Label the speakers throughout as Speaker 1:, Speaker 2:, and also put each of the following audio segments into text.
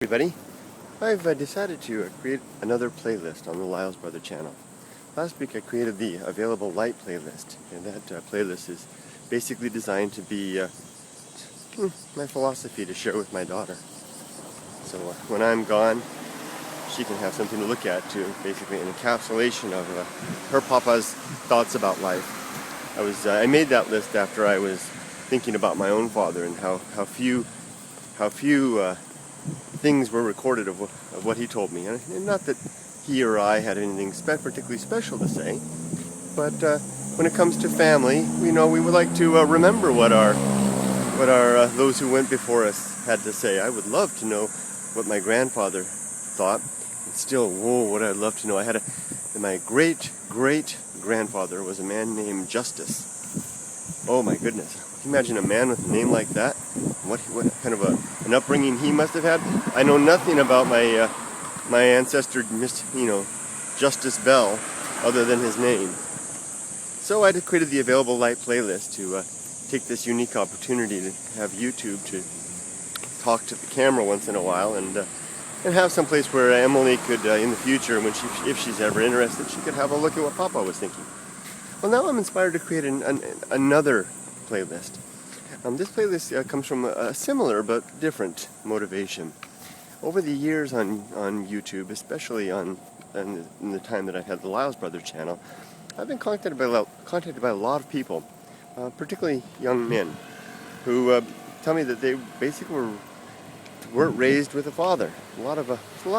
Speaker 1: Everybody, I've decided to create another playlist on the LylesBrother channel. Last week I created the Available Light playlist, and that playlist is basically designed to be my philosophy to share with my daughter. So when I'm gone, she can have something to look at, to basically an encapsulation of her papa's thoughts about life. I made that list after I was thinking about my own father and how few things were recorded of what he told me. And not that he or I had anything particularly special to say, but when it comes to family, we would like to remember what our those who went before us had to say. I would love to know what my grandfather thought. And still, what I'd love to know. My great grandfather was a man named Justice. Oh my goodness. Can you imagine a man with a name like that? What kind of an upbringing he must have had? I know nothing about my ancestor, Justice Bell, other than his name. So I created the Available Light playlist to take this unique opportunity to have YouTube to talk to the camera once in a while and have some place where Emily could, in the future, if she's ever interested, she could have a look at what Papa was thinking. Well, now I'm inspired to create another playlist. This playlist comes from a similar but different motivation. Over the years on YouTube, especially in the time that I've had the LylesBrother channel, I've been contacted by a lot of people, particularly young men, who tell me that they basically weren't raised with a father. A lot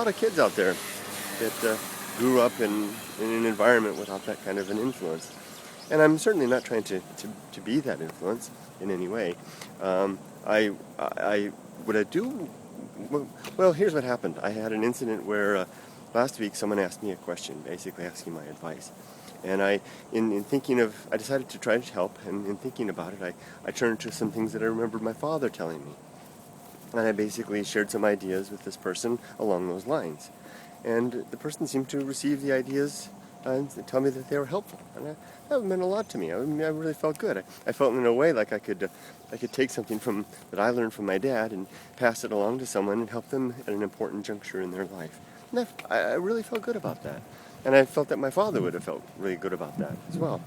Speaker 1: of kids out there that grew up in an environment without that kind of an influence. And I'm certainly not trying to be that influence in any way. What I do, well, here's what happened. I had an incident where last week someone asked me a question, basically asking my advice. And I decided to try to help, and in thinking about it, I turned to some things that I remembered my father telling me. And I basically shared some ideas with this person along those lines. And the person seemed to receive the ideas and tell me that they were helpful. And that meant a lot to me. I really felt good. I felt in a way like I could take something that I learned from my dad and pass it along to someone and help them at an important juncture in their life. And I really felt good about that. And I felt that my father would have felt really good about that as well.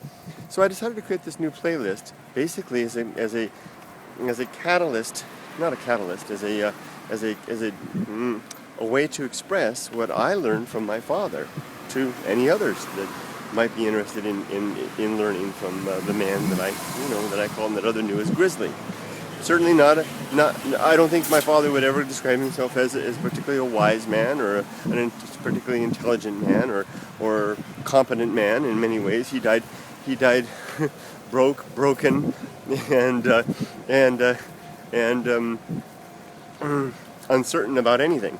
Speaker 1: So I decided to create this new playlist, basically as a catalyst, not a catalyst, as a way to express what I learned from my father to any others that might be interested in learning from the man that I call him, that other knew as Grizzly. Certainly not. I don't think my father would ever describe himself as particularly a wise man or a particularly intelligent man or competent man. In many ways, he died broken, and uncertain about anything.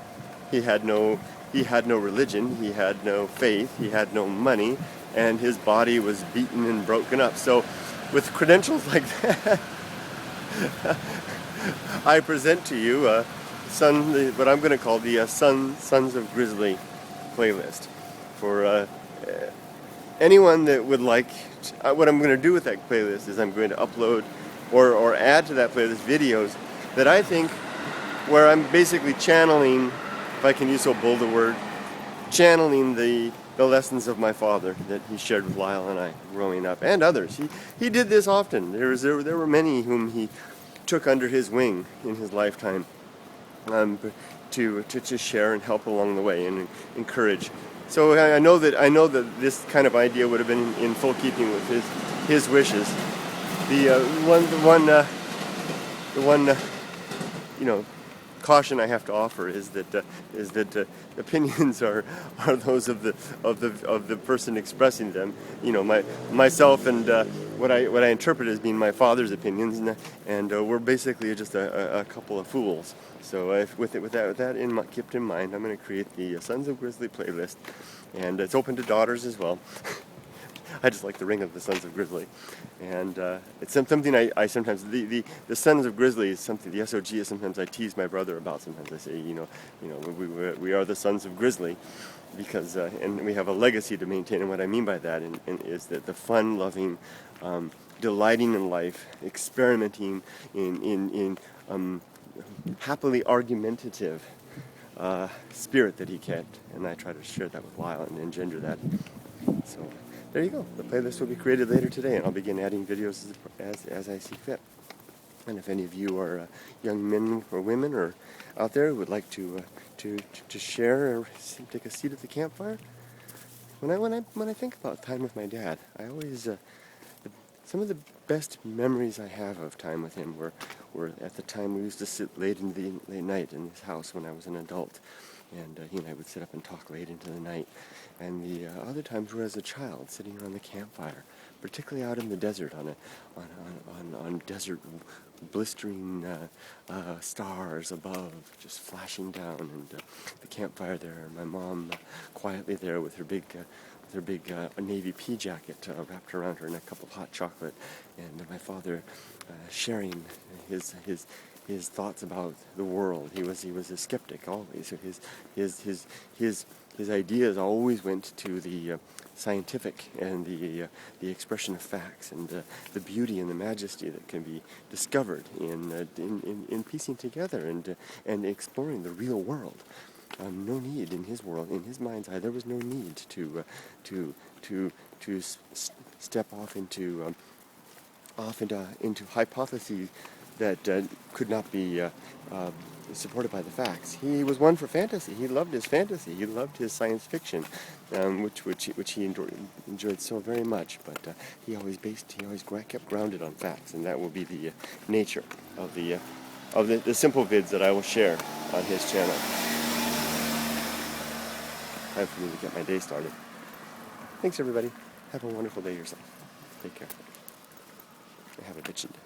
Speaker 1: He had no religion, he had no faith, he had no money, and his body was beaten and broken up. So with credentials like that, I present to you what I'm going to call the Sons of Grizzly playlist. For anyone that would like, what I'm going to do with that playlist is I'm going to upload or add to that playlist videos that I think, where I'm basically channeling, if I can use so bold a word, channeling the lessons of my father that he shared with Lyle and I growing up, and others. He did this often. There were many whom he took under his wing in his lifetime to share and help along the way and encourage. So I know that this kind of idea would have been in full keeping with his wishes. The one caution I have to offer is that opinions are those of the person expressing them. Myself and what I interpret as being my father's opinions, and we're basically just a couple of fools. So with that kept in mind, I'm going to create the Sons of Grizzly playlist, and it's open to daughters as well. I just like the ring of the Sons of Grizzly, and it's something I sometimes the Sons of Grizzly is something, the SOG is sometimes I tease my brother about. Sometimes I say we are the Sons of Grizzly because and we have a legacy to maintain. And what I mean by that is that the fun-loving, delighting in life, experimenting in happily argumentative, spirit that he kept, and I try to share that with Lyle and engender that. So there you go. The playlist will be created later today, and I'll begin adding videos as I see fit. And if any of you are young men or women or out there who would like to share or take a seat at the campfire, when I think about time with my dad, I always some of the best memories I have of time with him were at the time we used to sit late night in his house when I was an adult, and he and I would sit up and talk late into the night. And the other times were as a child, sitting around the campfire, particularly out in the desert on desert blistering stars above, just flashing down, and the campfire there, and my mom quietly there with her big navy pea jacket wrapped around her, and a cup of hot chocolate, and my father sharing his thoughts about the world. He was a skeptic always. So his ideas always went to the scientific and the expression of facts, and the beauty and the majesty that can be discovered in piecing together and exploring the real world. No need in his world, in his mind's eye, there was no need to step off into hypotheses that could not be supported by the facts. He was one for fantasy. He loved his fantasy. He loved his science fiction, which he enjoyed so very much. But he always kept grounded on facts, and that will be the nature of the simple vids that I will share on his channel. Time for me to get my day started. Thanks, everybody. Have a wonderful day yourself. Take care. Have a bitchin' day.